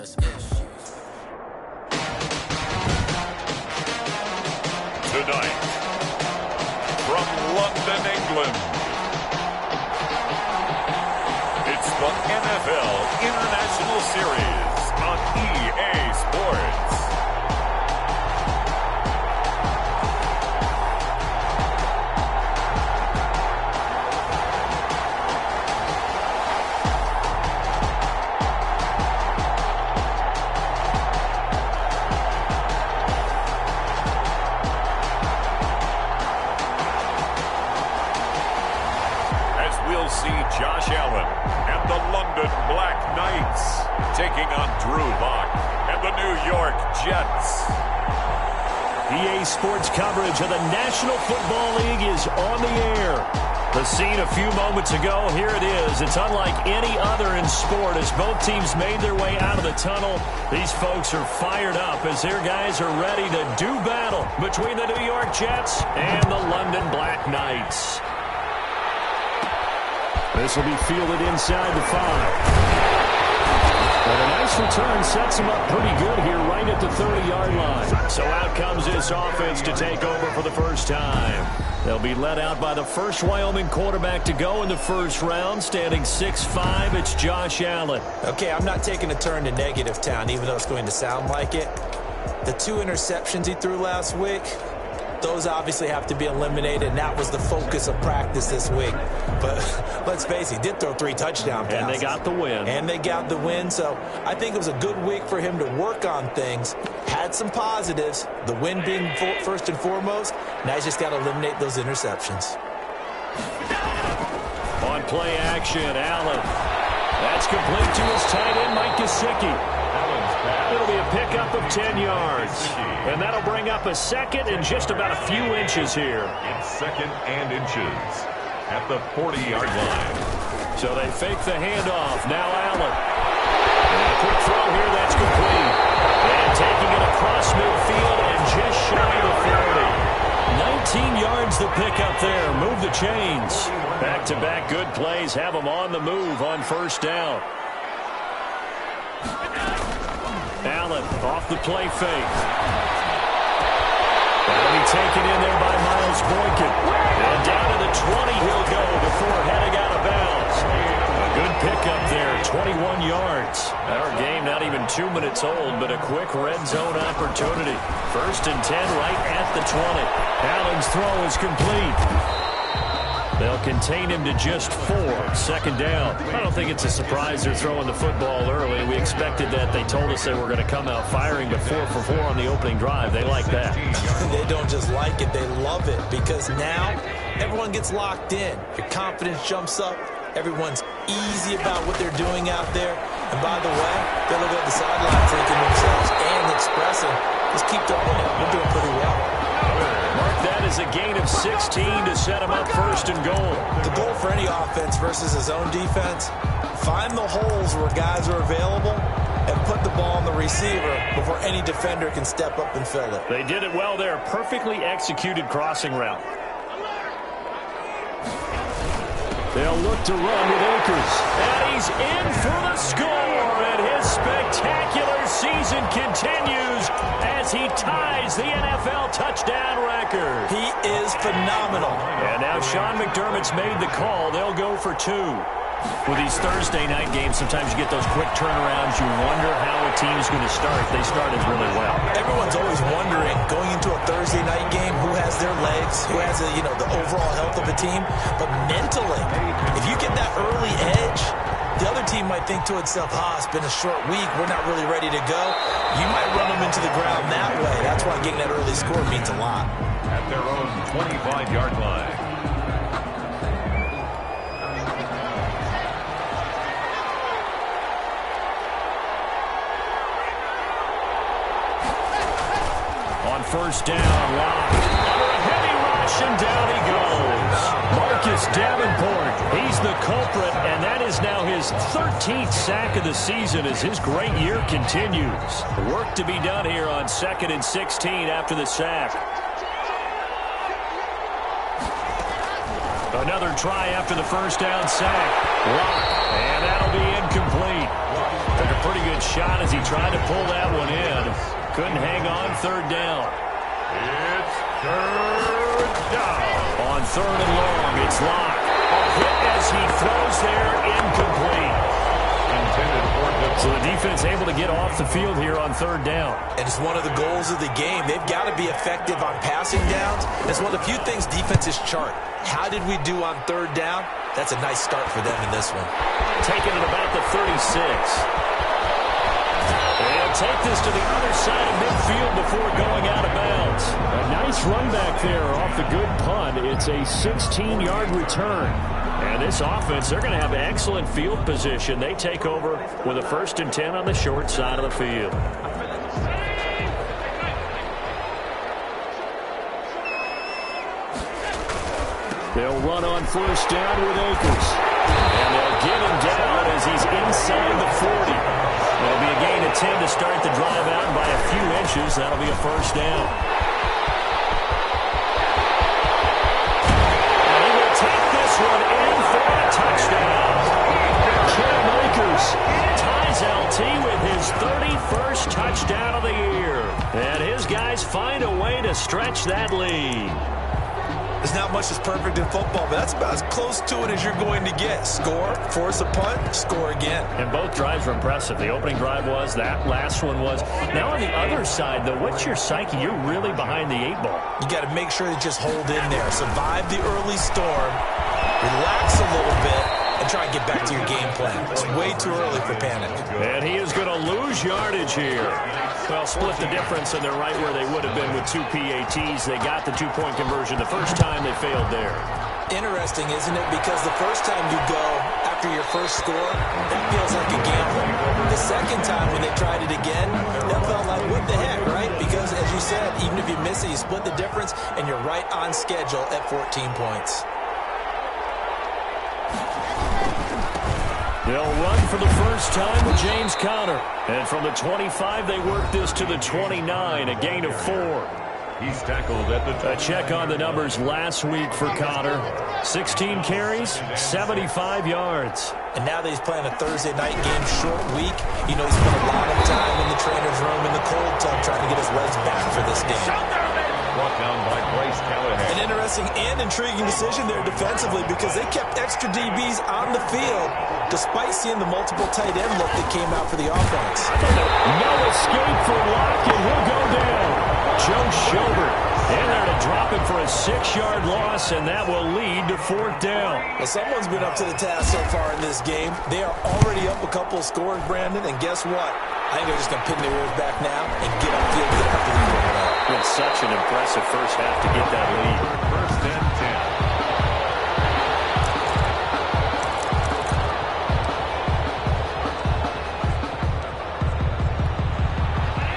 Tonight, from London, England, it's the NFL International Series on EA Sports. Josh Allen and the London Black Knights taking on Drew Lock and the New York Jets. EA Sports coverage of the National Football League is on the air. The scene a few moments ago, here it is. It's unlike any other in sport as both teams made their way out of the tunnel. These folks are fired up as their guys are ready to do battle between the New York Jets and the London Black Knights. This will be fielded inside the 5. And a nice return sets him up pretty good here right at the 30-yard line. So out comes this offense to take over for the first time. They'll be led out by the first Wyoming quarterback to go in the first round, standing 6'5". It's Josh Allen. Okay, I'm not taking a turn to negative town, even though it's going to sound like it. The 2 interceptions he threw last week, those obviously have to be eliminated, and that was the focus of practice this week. But let's face it, he did throw 3 touchdown passes. And they got the win. And they got the win, so I think it was a good week for him to work on things. Had some positives, the win being first and foremost. Now he's just got to eliminate those interceptions. On play action, Allen. That's complete to his tight end, Mike Gesicki. It'll be a pickup of 10 yards. And that'll bring up a second and just about a few inches here. It's second and inches at the 40-yard line. So they fake the handoff. Now Allen. And a quick throw here, that's complete. And taking it across midfield and just shy of the 40. 19 yards the pickup there. Move the chains. Back-to-back good plays have them on the move on first down. Allen off the play fake. That'll be taken in there by Miles Boykin. And down to the 20 he'll go before heading out of bounds. A good pickup there, 21 yards. Our game not even 2 minutes old, but a quick red zone opportunity. First and 10 right at the 20. Allen's throw is complete. They'll contain him to just 4. Second down. I don't think it's a surprise they're throwing the football early. We expected that. They told us they were going to come out firing, but 4 for 4 on the opening drive. They like that. They don't just like it. They love it because now everyone gets locked in. Your confidence jumps up. Everyone's easy about what they're doing out there. And by the way, they're looking at the sideline thinking themselves and expressing, just keep throwing it. We're doing pretty well. Mark that as a gain of 16 to set him up first and goal. The goal for any offense versus his own defense, find the holes where guys are available and put the ball on the receiver before any defender can step up and fill it. They did it well there. Perfectly executed crossing route. They'll look to run with Akers. And he's in for the score. And his spectacular season continues as he ties the NFL touchdown record. He is phenomenal. And now Sean McDermott's made the call. They'll go for 2. With these Thursday night games, sometimes you get those quick turnarounds. You wonder how a team's going to start. They started really well. Everyone's always wondering, going into a Thursday night game, who has their legs, who has the overall health of a team. But mentally, if you get that early edge, the other team might think to itself, it's been a short week. We're not really ready to go. You might run them into the ground that way. That's why getting that early score means a lot. At their own 25-yard line. First down, Lock. Under a heavy rush, and down he goes. Marcus Davenport, he's the culprit, and that is now his 13th sack of the season as his great year continues. Work to be done here on 2nd and 16 after the sack. Another try after the first down sack. Lock, and that'll be incomplete. Took a a pretty good shot as he tried to pull that one in. Couldn't hang on third down. It's third down. On third and long, it's Locke. A hit as he throws there, incomplete. So the defense able to get off the field here on third down. And it's one of the goals of the game. They've got to be effective on passing downs. It's one of the few things defenses chart. How did we do on third down? That's a nice start for them in this one. Taking it about the 36. They'll take this to the other side of midfield before going out of bounds. A nice run back there off the good punt. It's a 16-yard return. And this offense, they're going to have excellent field position. They take over with a 1st and 10 on the short side of the field. They'll run on 1st down with Akers. And they'll get him down as he's inside the 40. It'll be a gain of 10 to start the drive out by a few inches. That'll be a 1st down. And he will take this one in for a touchdown. Cam Akers ties LT with his 31st touchdown of the year. And his guys find a way to stretch that lead. There's not much that's perfect in football, but that's about as close to it as you're going to get. Score, force a punt, score again. And both drives were impressive. The opening drive was, that last one was. Now on the other side, though, what's your psyche? You're really behind the 8-ball. You got to make sure to just hold in there. Survive the early storm, relax a little bit, and try and get back to your game plan. It's way too early for panic. And he is going to lose yardage here. Well, split the difference, and they're right where they would have been with 2 PATs. They got the 2-point conversion the first time. They failed there. Interesting, isn't it? Because the first time you go after your first score, that feels like a gamble. The second time when they tried it again, that felt like, what the heck, right? Because, as you said, even if you miss it, you split the difference, and you're right on schedule at 14 points. They'll run for the first time with James Conner. And from the 25, they work this to the 29, a gain of 4. He's tackled at the... A check on the numbers last week for Conner. 16 carries, 75 yards. And now that he's playing a Thursday night game, short week, you know, he spent a lot of time in the trainer's room in the cold tub trying to get his legs back for this game. Brought down by Bryce Callahan. An interesting and intriguing decision there defensively because they kept extra DBs on the field despite seeing the multiple tight end look that came out for the offense. No escape for Locke, and he'll go down. Joe Schobert in there to drop him for a 6-yard loss, and that will lead to 4th down. Well, someone's been up to the task so far in this game. They are already up a couple of scores, Brandon, and guess what? I think they're just going to pin their ears back now and get upfield, get after the quarterback. It's such an impressive first half to get that lead. 1st and 10.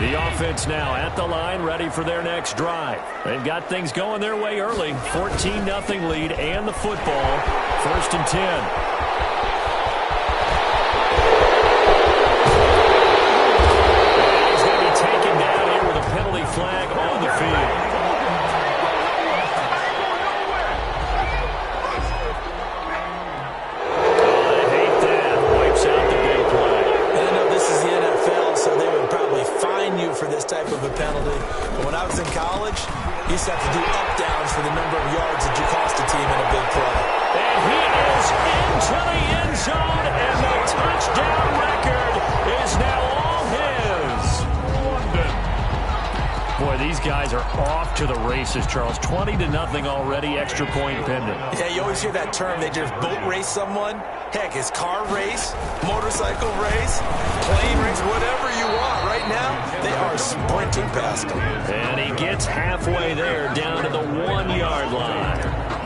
The offense now at the line, ready for their next drive. They've got things going their way early. 14-0 lead and the football. 1st and 10. Flag on the field. Oh, I hate that. Wipes out the big play. And I know this is the NFL, so they would probably fine you for this type of a penalty. But when I was in college, you used to have to do up-downs for the number of yards that you cost a team in a big play. And he is into the end zone, and the touchdown record is now all his. Boy, these guys are off to the races, Charles. 20-0 already, extra point pending. Yeah, you always hear that term. They just boat race someone. Heck, it's car race, motorcycle race, plane race, whatever you want. Right now, they are sprinting past him. And he gets halfway there, down to the 1-yard line.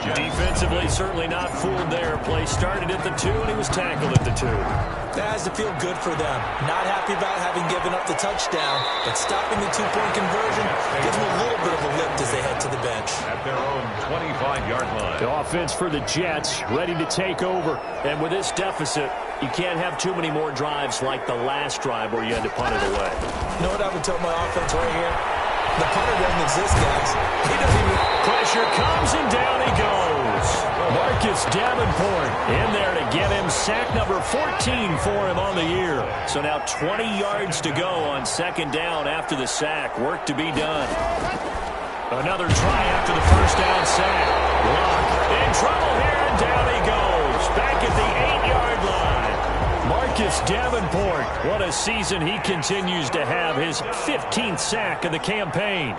Defensively, certainly not fooled there. Play started at the 2, and he was tackled at the 2. That has to feel good for them. Not happy about having given up the touchdown, but stopping the 2-point conversion gives them a little bit of a lift as they head to the bench. At their own 25-yard line. The offense for the Jets ready to take over. And with this deficit, you can't have too many more drives like the last drive where you had to punt it away. You know what I would tell my offense right here? The punter doesn't exist, guys. He doesn't even... Pressure comes, and down he goes. Marcus Davenport in there to get him sack number 14 for him on the year. So now 20 yards to go on second down after the sack. Work to be done. Another try after the first down sack. Locke in trouble here, and down he goes. Back at the 8-yard line. Marcus Davenport, what a season he continues to have. His 15th sack of the campaign.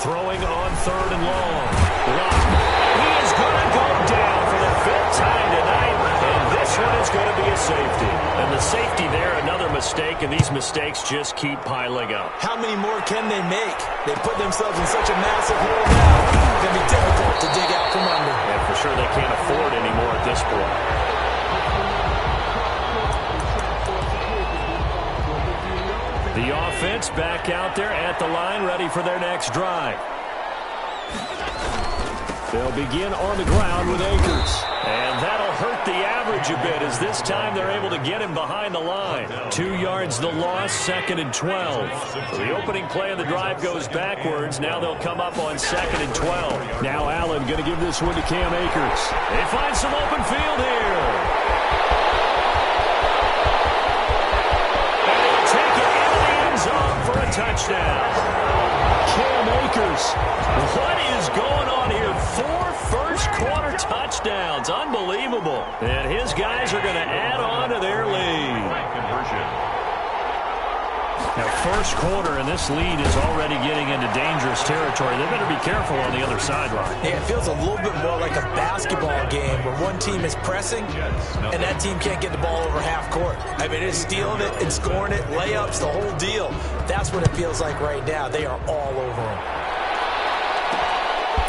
Throwing on third and long. Locke. He is going to go down for the 5th time tonight. And this one is going to be a safety. And the safety there, another mistake. And these mistakes just keep piling up. How many more can they make? They put themselves in such a massive hole now. It's going to be difficult to dig out from under. And for sure they can't afford anymore at this point. The offense back out there at the line, ready for their next drive. They'll begin on the ground with Akers. And that'll hurt the average a bit as this time they're able to get him behind the line. 2 yards the loss, 2nd and 12. So the opening play of the drive goes backwards. Now they'll come up on 2nd and 12. Now Allen going to give this one to Cam Akers. They find some open field here. For a touchdown. Cam Akers. What is going on here? 4 first-quarter touchdowns. Unbelievable. And his guys are going to add on to their lead. Now, first quarter, and this lead is already getting into dangerous territory. They better be careful on the other sideline. Yeah, it feels a little bit more like a basketball game where one team is pressing and that team can't get the ball over half court. I mean, it's stealing it and scoring it, layups, the whole deal. That's what it feels like right now. They are all over them.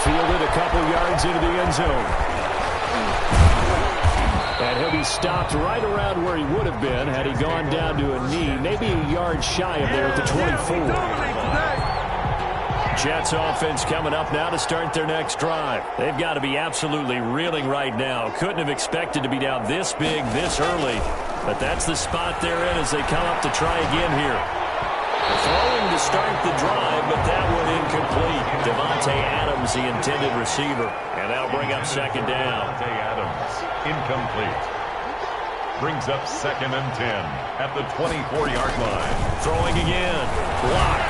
Fielded a couple yards into the end zone. And he'll be stopped right around where he would have been had he gone down to a knee, maybe a yard shy of there at the 24. Jets offense coming up now to start their next drive. They've got to be absolutely reeling right now. Couldn't have expected to be down this big, this early. But that's the spot they're in as they come up to try again here. Throwing to start the drive, but that one incomplete. Devontae Adams, the intended receiver. And that'll bring up second down. Devontae Adams, incomplete. Brings up 2nd and 10 at the 24-yard line. Throwing again. Block.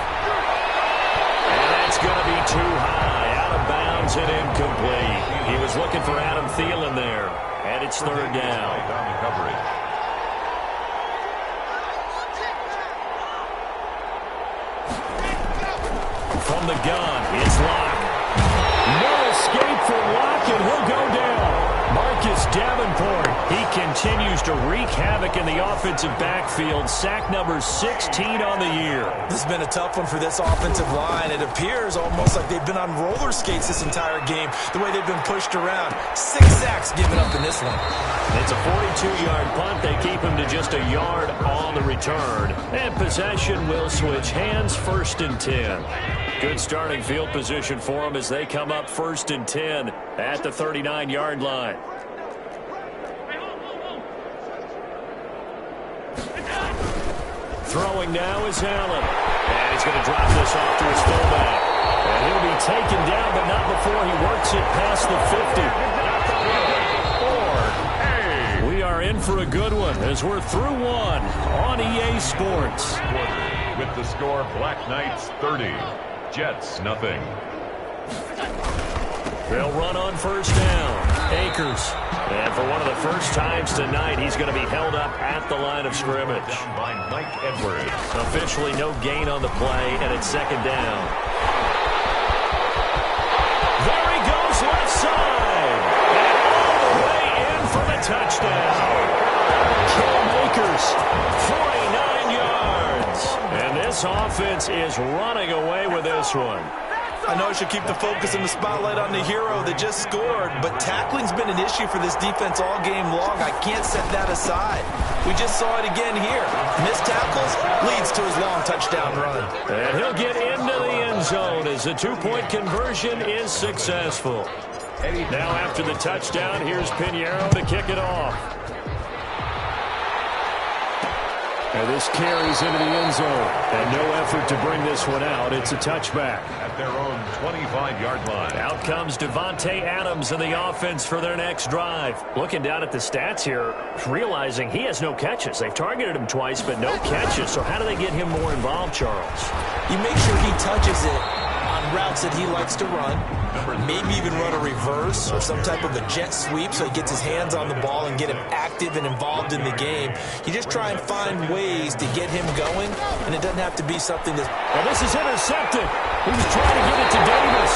And that's going to be too high. Out of bounds and incomplete. He was looking for Adam Thielen there. And it's third down. On the coverage. From the gun, it's Locke. No escape for Locke, and he'll go down. Marcus Davenport, he continues to wreak havoc in the offensive backfield. Sack number 16 on the year. This has been a tough one for this offensive line. It appears almost like they've been on roller skates this entire game, the way they've been pushed around. 6 sacks given up in this one. It's a 42-yard punt. They keep him to just a yard on the return. And possession will switch hands, 1st and 10. Good starting field position for them as they come up 1st and 10 at the 39-yard line. Throwing now is Allen. And he's going to drop this off to his fullback. And he'll be taken down, but not before he works it past the 50. We are in for a good one as we're through one on EA Sports. With the score, Black Knights 30. Jets, nothing. They'll run on first down. Akers. And for one of the first times tonight, he's going to be held up at the line of scrimmage. Down by Mike Edwards. Officially no gain on the play, and it's second down. There he goes left side. And all the way in for the touchdown. Cam Akers, 49 yards. And this offense is running away with this one. I know I should keep the focus and the spotlight on the hero that just scored, but tackling's been an issue for this defense all game long. I can't set that aside. We just saw it again here. Missed tackles leads to his long touchdown run. And he'll get into the end zone as the two-point conversion is successful. Now after the touchdown, here's Pinheiro to kick it off. And this carries into the end zone. And no effort to bring this one out. It's a touchback. At their own 25-yard line. Out comes Davante Adams in the offense for their next drive. Looking down at the stats here, realizing he has no catches. They've targeted him twice, but no catches. So how do they get him more involved, Charles? You make sure he touches it on routes that he likes to run. Maybe even run a reverse or some type of a jet sweep so he gets his hands on the ball and get him active and involved in the game. You just try and find ways to get him going, and it doesn't have to be something that... Well, this is intercepted. He was trying to get it to Davis.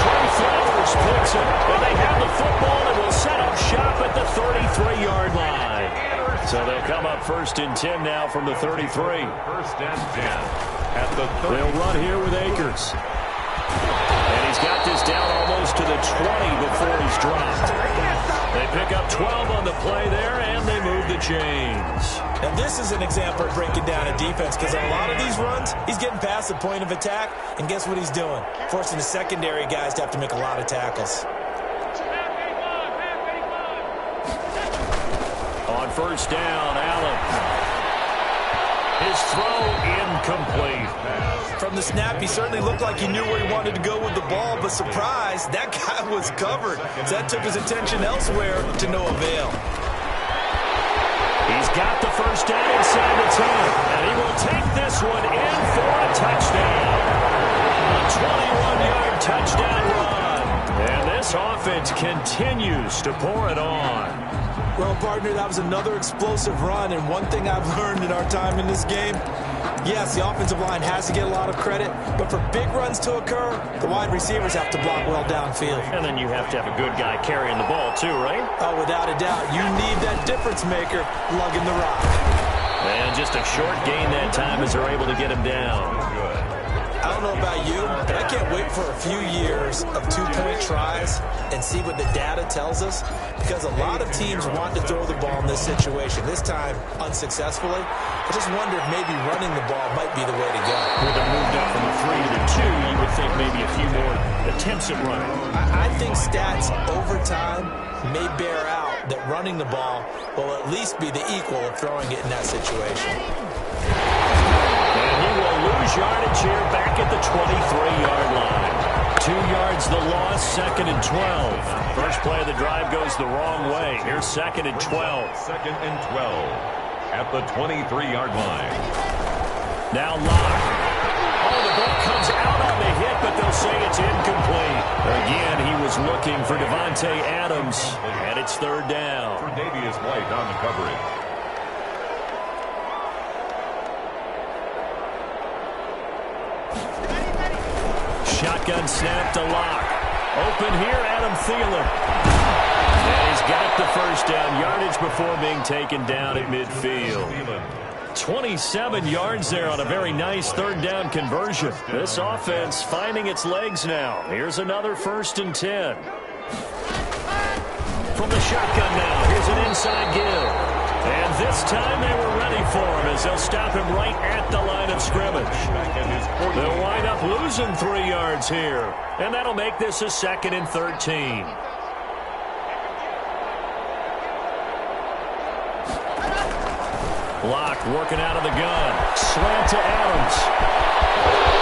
Trey Flowers picks it, and they have the football and will set up shop at the 33-yard line. So they'll come up 1st and 10 now from the 33. 1st and 10 at the 30. They'll run here with Akers. And he's got this down almost to the 20 before he's dropped. They pick up 12 on the play there, and they move the chains. And this is an example of breaking down a defense, because on a lot of these runs, he's getting past the point of attack, and guess what he's doing? Forcing the secondary guys to have to make a lot of tackles. On 1st down, Allen. His throw incomplete. From the snap, he certainly looked like he knew where he wanted to go with the ball, but surprise, that guy was covered. So that took his attention elsewhere to no avail. He's got the 1st down inside the 10, and he will take this one in for a touchdown. A 21-yard touchdown run. And this offense continues to pour it on. Well, partner, that was another explosive run, and one thing I've learned in our time in this game, yes, the offensive line has to get a lot of credit, but for big runs to occur, the wide receivers have to block well downfield. And then you have to have a good guy carrying the ball too, right? Oh, without a doubt. You need that difference maker lugging the rock. And just a short gain that time as they're able to get him down. I don't know about you, but I can't wait for a few years of two-point tries and see what the data tells us, because a lot of teams want to throw the ball in this situation, this time unsuccessfully. I just wonder if maybe running the ball might be the way to go. With them moved up from the 3 to the 2, you would think maybe a few more attempts at running. I think stats over time may bear out that running the ball will at least be the equal of throwing it in that situation. And he will lose yardage here back at the 23-yard line. 2 yards the loss, 2nd and 12. First play of the drive goes the wrong way. Here's 2nd and 12. 2nd and 12 at the 23-yard line. Now Locke. Oh, the ball comes out on the hit, but they'll say it's incomplete. Again, he was looking for Davante Adams, and it's 3rd down. For Davius White on the coverage. Shotgun snap to Locke. Open here, Adam Thielen. And he's got the 1st down yardage before being taken down at midfield. 27 yards there on a very nice 3rd down conversion. This offense finding its legs now. Here's another 1st and 10. From the shotgun now, here's an inside give. And this time they were ready for him as they'll stop him right at the line of scrimmage. They'll wind up losing 3 yards here. And that'll make this a 2nd and 13. Locke working out of the gun. Slant to Adams.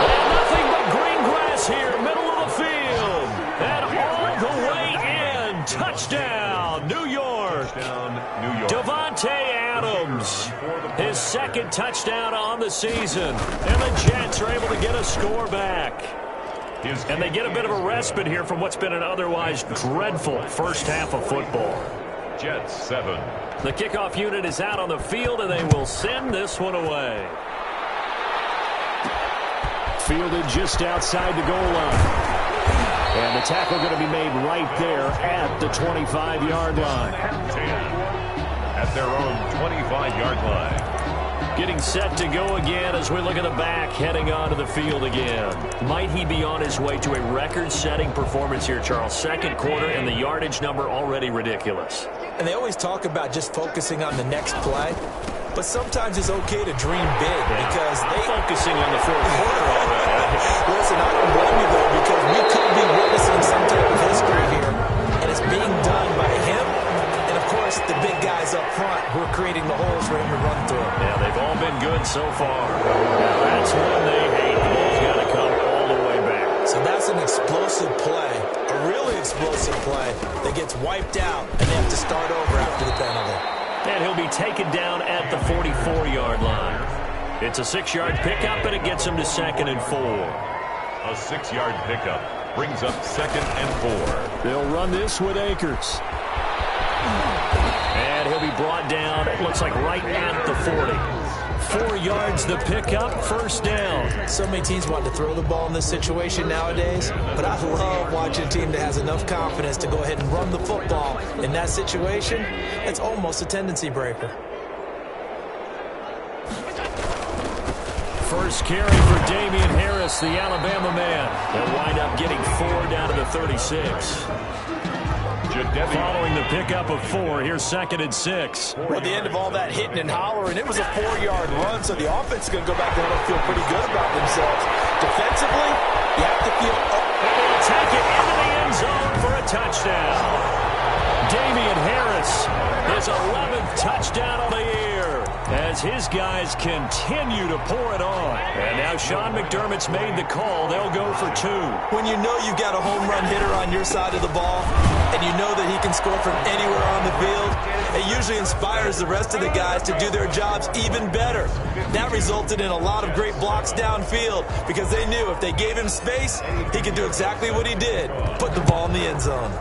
And nothing but green grass here, middle of the field. And all the way in. Touchdown, New York. Davante Adams. His 2nd touchdown on the season. And the Jets are able to get a score back. And they get a bit of a respite here from what's been an otherwise dreadful first half of football. Jets 7. The kickoff unit is out on the field, and they will send this one away. Fielded just outside the goal line. And the tackle going to be made right there at the 25-yard line. 10 at their own 25-yard line. Getting set to go again as we look at the back heading onto the field again. Might he be on his way to a record-setting performance here, Charles? 2nd quarter and the yardage number already ridiculous. And they always talk about just focusing on the next play. But sometimes it's okay to dream big because they're focusing on the 4th quarter already. Listen, I don't blame you, though, because we could be witnessing some type of history here. And it's being done by him and, of course, the big guys up front who are creating the holes for him to run through. Yeah, they've all been good so far. Now that's one they hate. The ball's got to come all the way back. So that's an explosive play, a really explosive play that gets wiped out, and they have to start over after the penalty. And he'll be taken down at the 44-yard line. It's a 6-yard pickup, and it gets him to 2nd and 4. A 6-yard pickup brings up 2nd and 4. They'll run this with Akers. And he'll be brought down, it looks like right at the 40. 4 yards the pickup, 1st down. So many teams want to throw the ball in this situation nowadays, but I love watching a team that has enough confidence to go ahead and run the football. In that situation, it's almost a tendency breaker. First carry for Damian Harris, the Alabama man. They'll wind up getting 4 down to the 36. Following the pickup of 4, here's 2nd and 6. Well, at the end of all that hitting and hollering, it was a 4-yard run, so the offense is going to go back there and feel pretty good about themselves. Defensively, you have to feel up. And they'll take it into the end zone for a touchdown. Damian Harris, his 11th touchdown of the year, as his guys continue to pour it on. And now Sean McDermott's made the call. They'll go for 2. When you know you've got a home run hitter on your side of the ball, and you know that he can score from anywhere on the field, it usually inspires the rest of the guys to do their jobs even better. That resulted in a lot of great blocks downfield because they knew if they gave him space, he could do exactly what he did, put the ball in the end zone.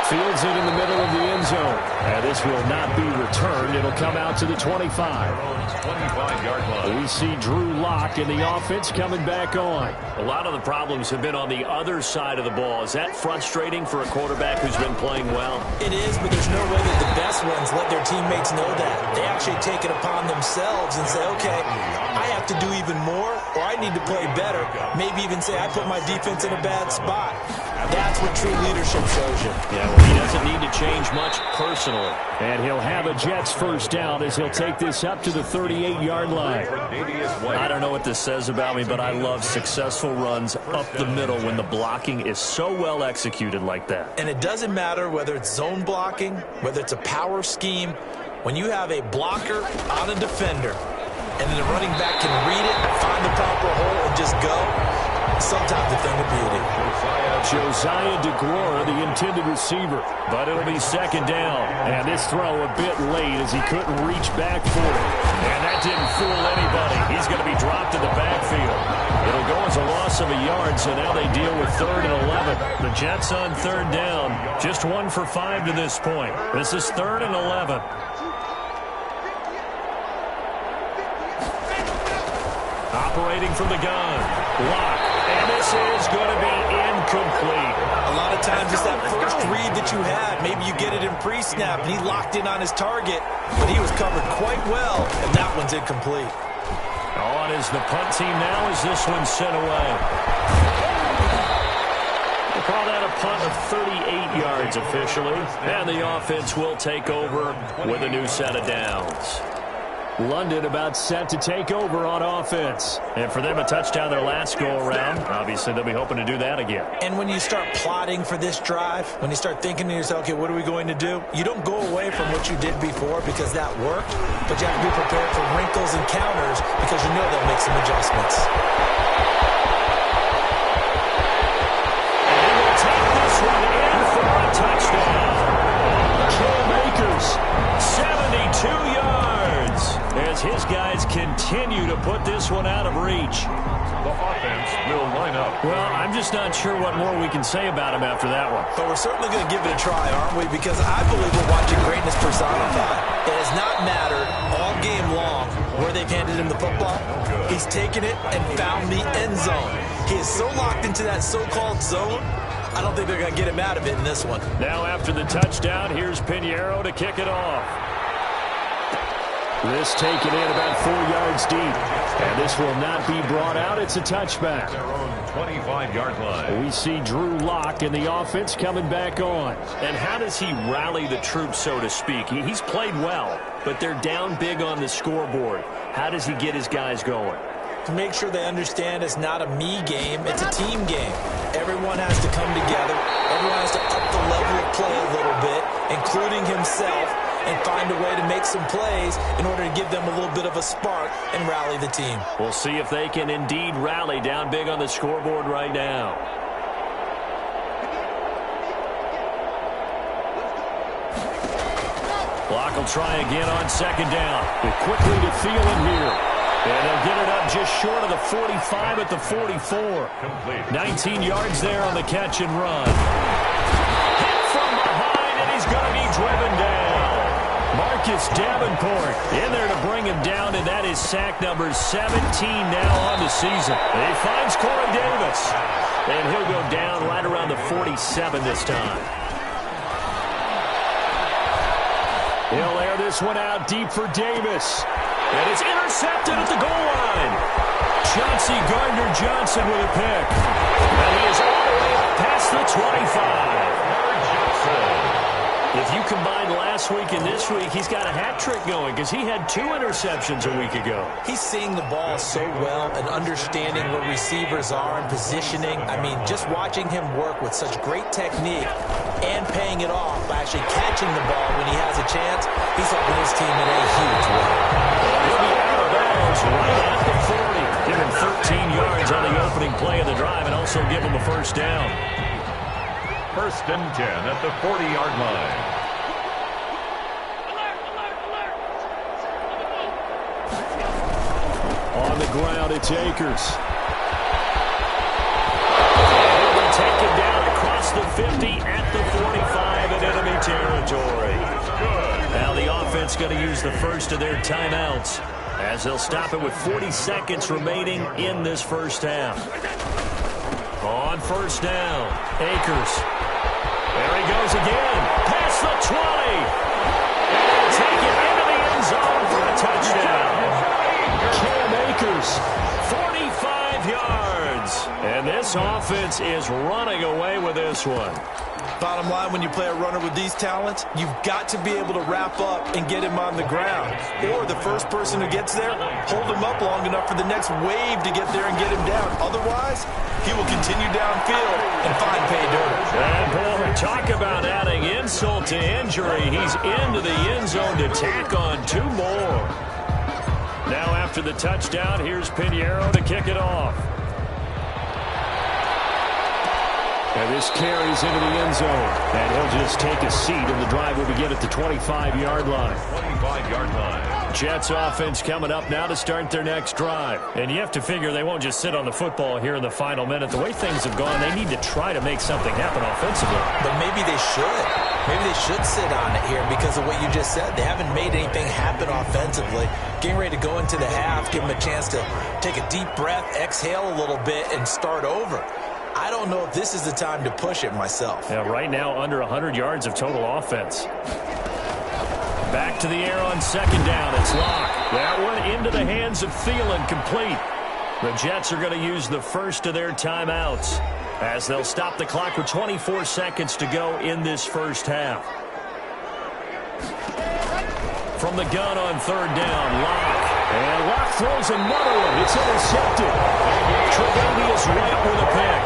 Fields it in the middle of the end zone. And this will not be returned. It'll come out to the 25. 25-yard line. We see Drew Lock in the offense coming back on. A lot of the problems have been on the other side of the ball. Is that frustrating for a quarterback who's been playing well? It is, but there's no way that the best ones let their teammates know that. They actually take it upon themselves and say, okay, I have to do even more, or I need to play better. Maybe even say I put my defense in a bad spot. That's what true leadership shows you. Yeah, well, he doesn't need to change much personally. And he'll have a Jets first down as he'll take this up to the 38-yard line. I don't know what this says about me, but I love successful runs up the middle when the blocking is so well executed like that. And it doesn't matter whether it's zone blocking, whether it's a power scheme. When you have a blocker on a defender, and then the running back can read it, find the proper hole, and just go, sometimes a thing of beauty. Josiah DeGuara, the intended receiver, but it'll be 2nd down. And this throw a bit late as he couldn't reach back for it. And that didn't fool anybody. He's going to be dropped in the backfield. It'll go as a loss of a yard, so now they deal with 3rd and 11. The Jets on 3rd down, just 1 for 5 to this point. This is 3rd and 11. Operating from the gun, Lock, and this is going to be incomplete. A lot of times it's that first read that you had. Maybe you get it in pre-snap, and he locked in on his target, but he was covered quite well, and that one's incomplete. On is the punt team now as this one's sent away. We'll call that a punt of 38 yards officially, and the offense will take over with a new set of downs. London about set to take over on offense. And for them, a touchdown their last go-around. Obviously, they'll be hoping to do that again. And when you start plotting for this drive, when you start thinking to yourself, okay, what are we going to do? You don't go away from what you did before because that worked, but you have to be prepared for wrinkles and counters because you know they'll make some adjustments. And they will take this one in for a touchdown. Cam Akers, 72 yards. As his guys continue to put this one out of reach. The offense will line up. Well, I'm just not sure what more we can say about him after that one. But we're certainly going to give it a try, aren't we? Because I believe we're watching greatness personified. It has not mattered all game long where they've handed him the football. He's taken it and found the end zone. He is so locked into that so-called zone, I don't think they're going to get him out of it in this one. Now after the touchdown, here's Pinheiro to kick it off. This taken in about 4 yards deep. And this will not be brought out. It's a touchback. Their own 25-yard line. We see Drew Lock in the offense coming back on. And how does he rally the troops, so to speak? He's played well, but they're down big on the scoreboard. How does he get his guys going? to make sure they understand it's not a me game, it's a team game. Everyone has to come together. Everyone has to up the level of play a little bit, including himself, and find a way to make some plays in order to give them a little bit of a spark and rally the team. We'll see if they can indeed rally down big on the scoreboard right now. Clock will try again on second down. But quickly to Thielen here. And they'll get it up just short of the 45 at the 44. 19 yards there on the catch and run. Hit from behind, and he's going to be driven down. Marcus Davenport in there to bring him down, and that is sack number 17 now on the season. He finds Corey Davis, and he'll go down right around the 47 this time. He'll air this one out deep for Davis. And it's intercepted at the goal line. Chauncey Gardner-Johnson with a pick. And he is all the way up past the 25. If you combine last week and this week, he's got a hat trick going because he had 2 interceptions a week ago. He's seeing the ball so well and understanding where receivers are and positioning. I mean, just watching him work with such great technique and paying it off by actually catching the ball when he has a chance, he's helping his team in a huge way. He'll be out of bounds right at the 40. Give him 13 yards on the opening play of the drive and also give him a first down. 1st and 10 at the 40-yard line. On the ground, it's Akers. He'll be taken down across the 50 at the 45 in enemy territory. Now the offense going to use the first of their timeouts as they'll stop it with 40 seconds remaining in this first half. On first down, Akers. There he goes again. Past the 20. And they'll take it into the end zone for a touchdown. Cam Akers, 45 yards. And this offense is running away with this one. Bottom line, when you play a runner with these talents, you've got to be able to wrap up and get him on the ground. Or the first person who gets there, hold him up long enough for the next wave to get there and get him down. Otherwise, he will continue downfield and find pay dirt. And boy, talk about adding insult to injury. He's into the end zone to tack on 2 more. Now after the touchdown, here's Pinheiro to kick it off. And this carries into the end zone. And he'll just take a seat, and the drive will begin at the 25-yard line. 25-yard line. Jets offense coming up now to start their next drive. And you have to figure they won't just sit on the football here in the final minute. The way things have gone, they need to try to make something happen offensively. But maybe they should. Maybe they should sit on it here because of what you just said. They haven't made anything happen offensively. Getting ready to go into the half, give them a chance to take a deep breath, exhale a little bit, and start over. I don't know if this is the time to push it myself. Yeah, right now under 100 yards of total offense. Back to the air on second down. It's Locke. That one into the hands of Thielen, complete. The Jets are going to use the first of their timeouts as they'll stop the clock with 24 seconds to go in this first half. From the gun on third down, Locke. And Locke throws another one. It's intercepted. Tre'Davious White with a pick.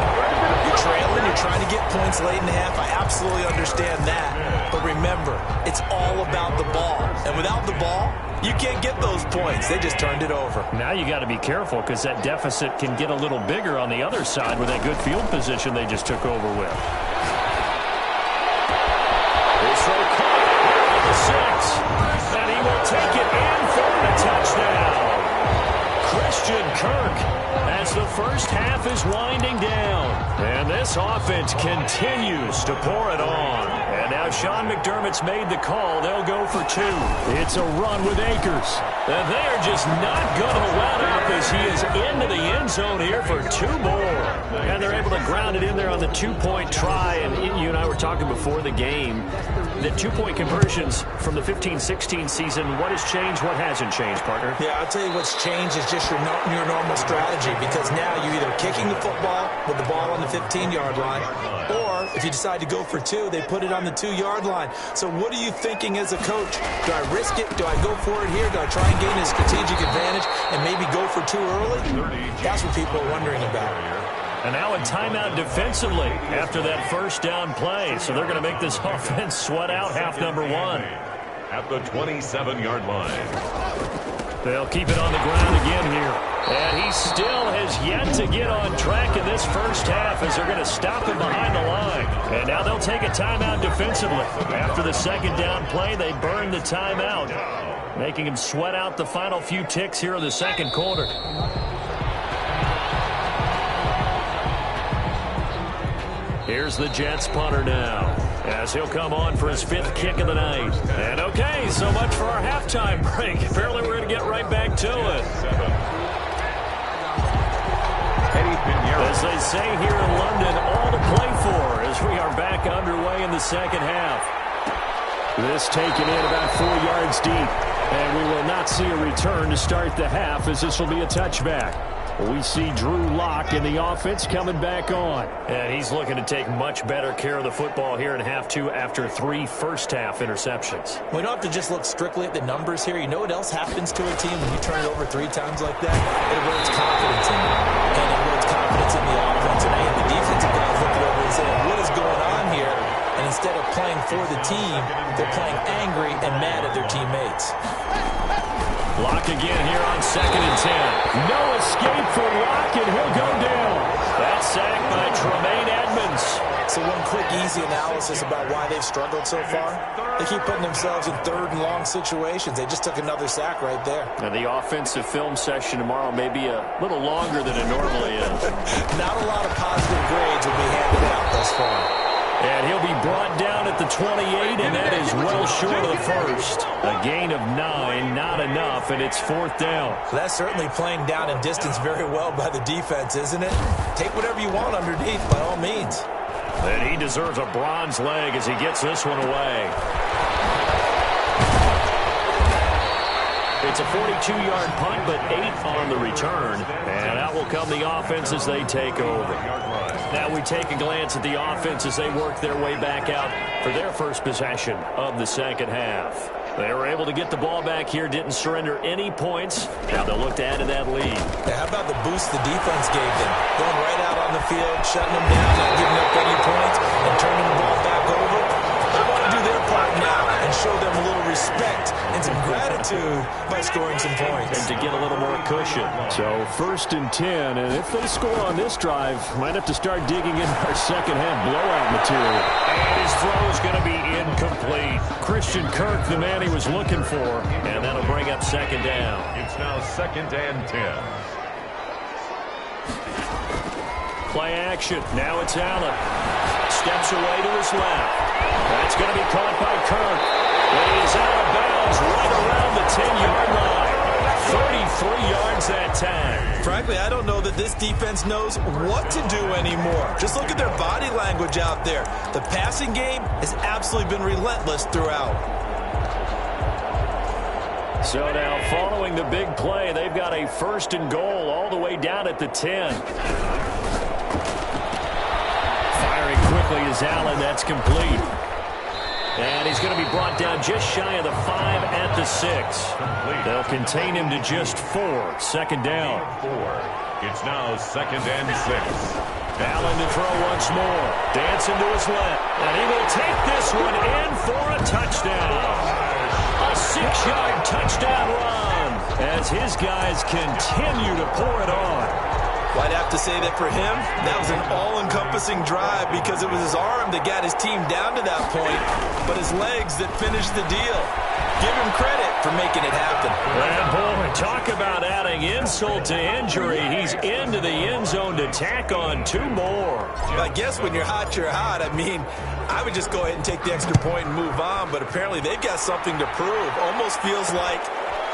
You're trailing, you're trying to get points late in the half. I absolutely understand that. But remember, it's all about the ball. And without the ball, you can't get those points. They just turned it over. Now you got to be careful because that deficit can get a little bigger on the other side with that good field position they just took over with. This throw caught at the 6. And he will take it in for the touchdown. Christian Kirk as the first half is winding down. And this offense continues to pour it on. And now Sean McDermott's made the call. They'll go for 2. It's a run with Akers. And they are just not going to let up as he is into the end zone here for 2 more. And they're able to ground it in there on the 2-point try. And you and I were talking before the game. The 2-point conversions from the 15-16 season, what has changed, what hasn't changed, partner? Yeah, I'll tell you what's changed is just your normal strategy, because now you're either kicking the football with the ball on the 15-yard line, or if you decide to go for 2, they put it on the 2-yard line. So what are you thinking as a coach? Do I risk it? Do I go for it here? Do I try and gain a strategic advantage and maybe go for 2 early? That's what people are wondering about. And now a timeout defensively after that first down play. So they're going to make this offense sweat out half number 1. At the 27-yard line. They'll keep it on the ground again here. And he still has yet to get on track in this first half as they're going to stop him behind the line. And now they'll take a timeout defensively. After the second down play, they burn the timeout, making him sweat out the final few ticks here in the second quarter. Here's the Jets punter now, as he'll come on for his 5th kick of the night. And okay, so much for our halftime break. Apparently we're going to get right back to it. As they say here in London, all to play for as we are back underway in the second half. This taken in about 4 yards deep. And we will not see a return to start the half, as this will be a touchback. We see Drew Lock in the offense coming back on. And he's looking to take much better care of the football here in half 2 after 3 first-half interceptions. We don't have to just look strictly at the numbers here. You know what else happens to a team when you turn it over 3 times like that? It erodes confidence in you. And it erodes confidence in the offense. And the defensive guys look it over and say, what is going on here? And instead of playing for the team, they're playing angry and mad at their teammates. Lock again here on 2nd and 10. No escape for Lock, and he'll go down. That's sacked by Tremaine Edmonds. So one quick, easy analysis about why they've struggled so far. They keep putting themselves in 3rd and long situations. They just took another sack right there. Now the offensive film session tomorrow may be a little longer than it normally is. Not a lot of positive grades will be handed out thus far. And he'll be brought down at the 28, and that is well short of the first. A gain of 9, not enough, and it's 4th down. That's certainly playing down in distance very well by the defense, isn't it? Take whatever you want underneath, by all means. And he deserves a bronze leg as he gets this one away. It's a 42-yard punt, but 8 on the return. And out will come the offense as they take over. Now we take a glance at the offense as they work their way back out for their first possession of the second half. They were able to get the ball back here, didn't surrender any points. Now they'll look to add to that lead. Yeah, how about the boost the defense gave them? Going right out on the field, shutting them down, not giving up any points, and turning the ball back over. They want to do their part now and show them a little respect and some gratitude by scoring some points. And to get a little more cushion. So 1st and 10, and if they score on this drive, might have to start digging into our second half blowout material. And his throw is going to be incomplete. Christian Kirk, the man he was looking for, and that'll bring up 2nd down. It's now 2nd and 10. Play action. Now it's Allen. Steps away to his left. That's going to be caught by Kirk. And he's out of bounds right around the 10-yard line. 33 yards that time. Frankly, I don't know that this defense knows what to do anymore. Just look at their body language out there. The passing game has absolutely been relentless throughout. So now, following the big play, they've got a 1st and goal all the way down at the 10. Firing quickly is Allen. That's complete. And he's going to be brought down just shy of the 5 at the 6. They'll contain him to just 4. 2nd down. It's now 2nd and 6. Allen to throw once more. Dancing to his left. And he will take this one in for a touchdown. A 6-yard touchdown run as his guys continue to pour it on. Well, I'd have to say that for him, that was an all-encompassing drive because it was his arm that got his team down to that point, but his legs that finished the deal. Give him credit for making it happen. And boy, talk about adding insult to injury. He's into the end zone to tack on 2 more. I guess when you're hot, you're hot. I mean, I would just go ahead and take the extra point and move on, but apparently they've got something to prove. Almost feels like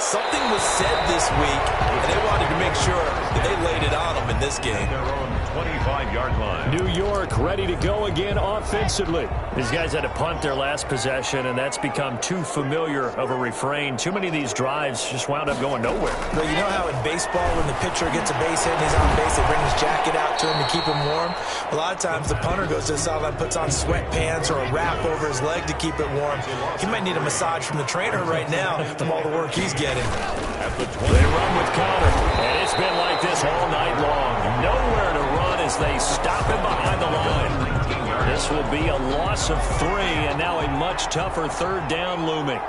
Something was said this week, and they wanted to make sure that they laid it on them in this game. Their own 25-yard line. New York ready to go again offensively. These guys had to punt their last possession, and that's become too familiar of a refrain. Too many of these drives just wound up going nowhere. Well, you know how in baseball, when the pitcher gets a base hit and he's on base, they bring his jacket out to him to keep him warm? A lot of times the punter goes to the sideline, puts on sweatpants or a wrap over his leg to keep it warm. He might need a massage from the trainer right now from all the work he's getting. They run with Connor, and it's been like this all night long. Nowhere to run as they stop him behind the line. This will be a loss of 3, and now a much tougher third down looming.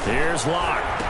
Here's Locke.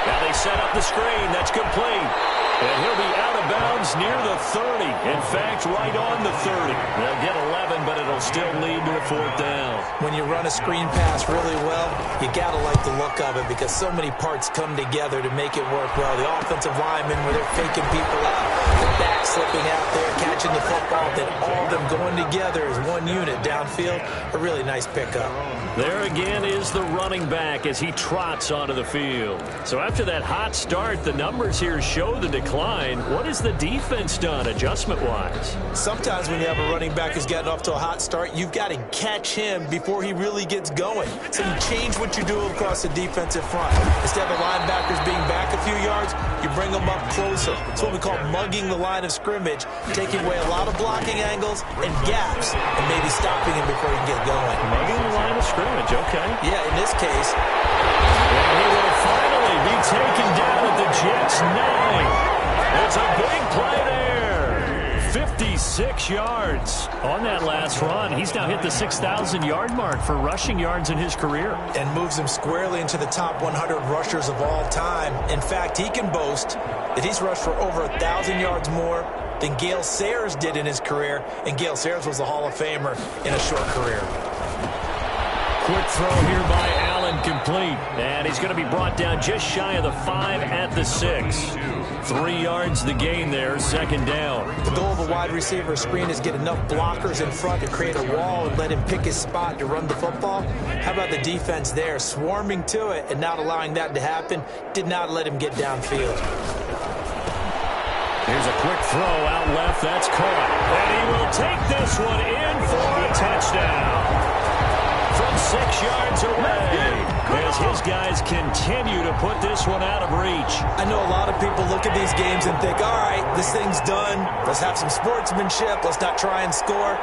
Now they set up the screen. That's complete. And he'll be out of bounds near the 30. In fact, right on the 30. They'll get 11, but it'll still lead to a 4th down. When you run a screen pass really well, you got to like the look of it because so many parts come together to make it work well. The offensive linemen, where they're faking people out, the back slipping out there, catching the football, then all of them going together as one unit downfield. A really nice pickup. There again is the running back as he trots onto the field. So after that hot start, the numbers here show the decline. What has the defense done adjustment-wise? Sometimes when you have a running back who's getting off to a hot start, you've got to catch him before he really gets going. So you change what you do across the defensive front. Instead of the linebackers being back a few yards, you bring them up closer. It's what we call mugging the line of scrimmage, taking away a lot of blocking angles and gaps, and maybe stopping him before he can get going. Mugging the line of scrimmage, okay. Yeah, in this case. And he will finally be taken down at the Jets' 9. It's a big play there. 56 yards on that last run. He's now hit the 6,000-yard mark for rushing yards in his career. And moves him squarely into the top 100 rushers of all time. In fact, he can boast that he's rushed for over 1,000 yards more than Gale Sayers did in his career. And Gale Sayers was a Hall of Famer in a short career. Quick throw here by Allen, complete. And he's going to be brought down just shy of the 5 at the 6. 3 yards the gain there, 2nd down. The goal of a wide receiver screen is get enough blockers in front to create a wall and let him pick his spot to run the football. How about the defense there, swarming to it and not allowing that to happen? Did not let him get downfield. Here's a quick throw out left. That's caught. And he will take this one in for a touchdown. From 6 yards away, as his guys continue to put this one out of reach. I know a lot of people look at these games and think, all right, this thing's done. Let's have some sportsmanship. Let's not try and score.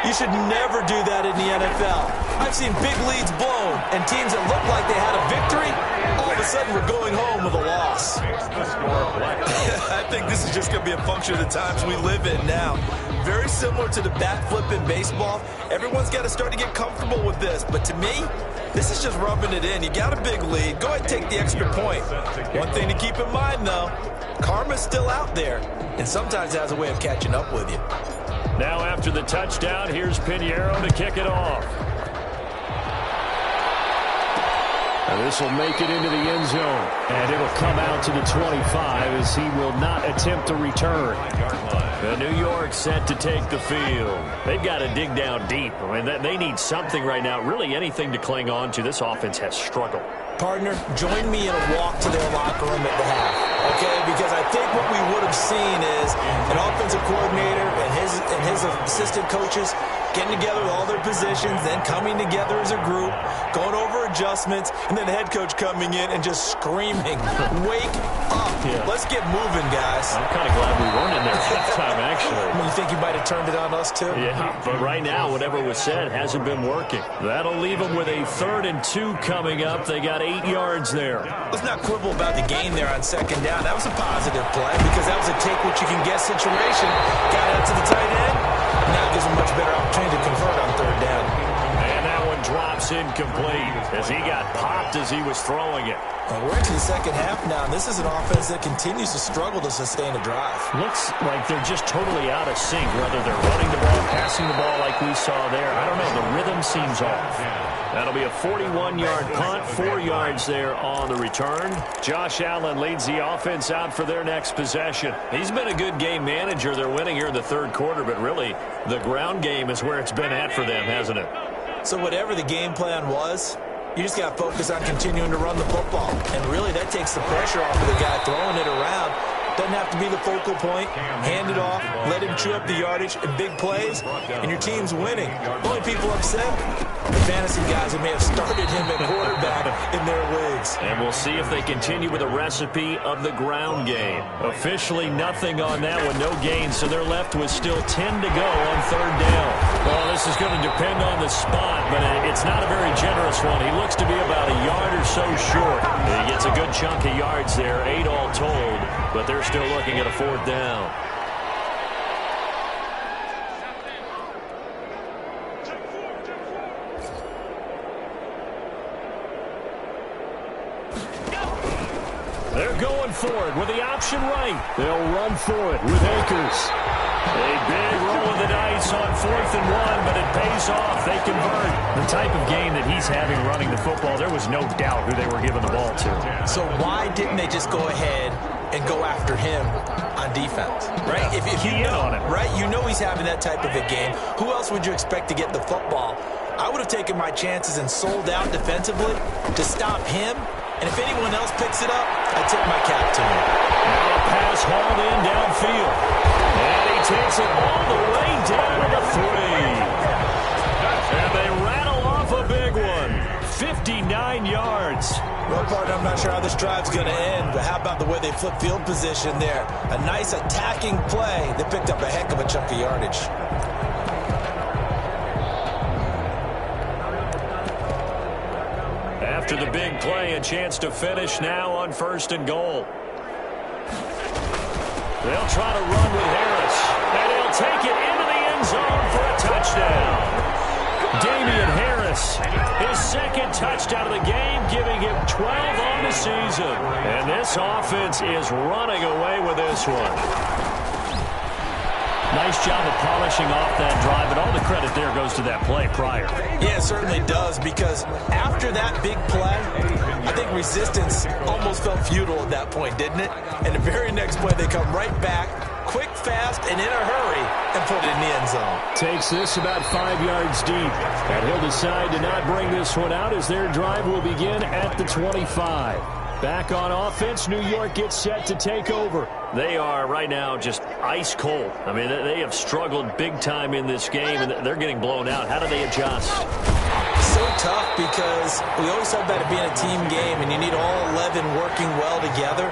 You should never do that in the NFL. I've seen big leads blown and teams that look like they had a victory, all of a sudden we're going home with a loss. I think this is just going to be a function of the times we live in now. Very similar to the bat flip in baseball. Everyone's got to start to get comfortable with this. But to me, this is just rubbing it in. You got a big lead. Go ahead and take the extra point. One thing to keep in mind, though, karma's still out there. And sometimes it has a way of catching up with you. Now after the touchdown, here's Pinheiro to kick it off. And this will make it into the end zone. And it'll come out to the 25 as he will not attempt to return. The New York set to take the field. They've got to dig down deep. I mean, they need something right now, really anything to cling on to. This offense has struggled. Partner, join me in a walk to their locker room at the half, okay? Because I think what we would have seen is an offensive coordinator and his assistant coaches getting together with all their positions, then coming together as a group, going over adjustments, and then the head coach coming in and just screaming, wake up. Yeah. Let's get moving, guys. I'm kind of glad we weren't in there that time, actually. You think you might have turned it on us, too? Yeah, but right now, whatever was said hasn't been working. That'll leave them with a 3rd and 2 coming up. They got 8 yards there. Let's not quibble about the gain there on 2nd down. That was a positive play because that was a take-what-you-can-get situation. Got out to the tight end. Now gives him a much better opportunity to convert on 3rd down. And that one drops incomplete as he got popped as he was throwing it. Well, we're into the 2nd half now, and this is an offense that continues to struggle to sustain a drive. Looks like they're just totally out of sync, whether they're running the ball, passing the ball like we saw there. I don't know. The rhythm seems off. That'll be a 41-yard punt, 4 yards there on the return. Josh Allen leads the offense out for their next possession. He's been a good game manager. They're winning here in the 3rd quarter, but really the ground game is where it's been at for them, hasn't it? So whatever the game plan was, you just got to focus on continuing to run the football. And really, that takes the pressure off of the guy throwing it around. Doesn't have to be the focal point. Hand it off, let him chew up the yardage in big plays, and your team's winning. The only people upset, the fantasy guys who may have started him at quarterback in their leagues. And we'll see if they continue with a recipe of the ground game. Officially nothing on that one, no gain, so they're left with still 10 to go on third down. Well, this is going to depend on the spot, but it's not a very generous one. He looks to be about a yard or so short. He gets a good chunk of yards there, 8 all told, but they're still looking at a fourth down. They're going for it with the option right. They'll run for it with Akers. A big roll of the dice on 4th and 1, but it pays off. They convert. The type of game that he's having running the football, there was no doubt who they were giving the ball to. So why didn't they just go ahead and go after him on defense, right? If you know, on him. Right? You know he's having that type of a game. Who else would you expect to get the football? I would have taken my chances and sold out defensively to stop him. And if anyone else picks it up, I tip my cap to him. Now a pass hauled in downfield. And he takes it all the way down to the 3. And they rattle off a big one. 59 yards. Well, partner, I'm not sure how this drive's going to end, but how about the way they flip field position there? A nice attacking play. They picked up a heck of a chunk of yardage. After the big play, a chance to finish now on 1st and goal. They'll try to run with Harris, and he'll take it into the end zone for a touchdown. Damian Harris, his second touchdown of the game, giving him 12 on the season. And this offense is running away with this one. Nice job of polishing off that drive, but all the credit there goes to that play prior. Yeah, it certainly does, because after that big play, I think resistance almost felt futile at that point, didn't it? And the very next play, they come right back, quick, fast, and in a hurry, and put it in the end zone. Takes this about 5 yards deep, and he'll decide to not bring this one out as their drive will begin at the 25. Back on offense, New York gets set to take over. They are right now just ice cold. I mean, they have struggled big time in this game, and they're getting blown out. How do they adjust? So tough, because we always talk about it being a team game, and you need all 11 working well together.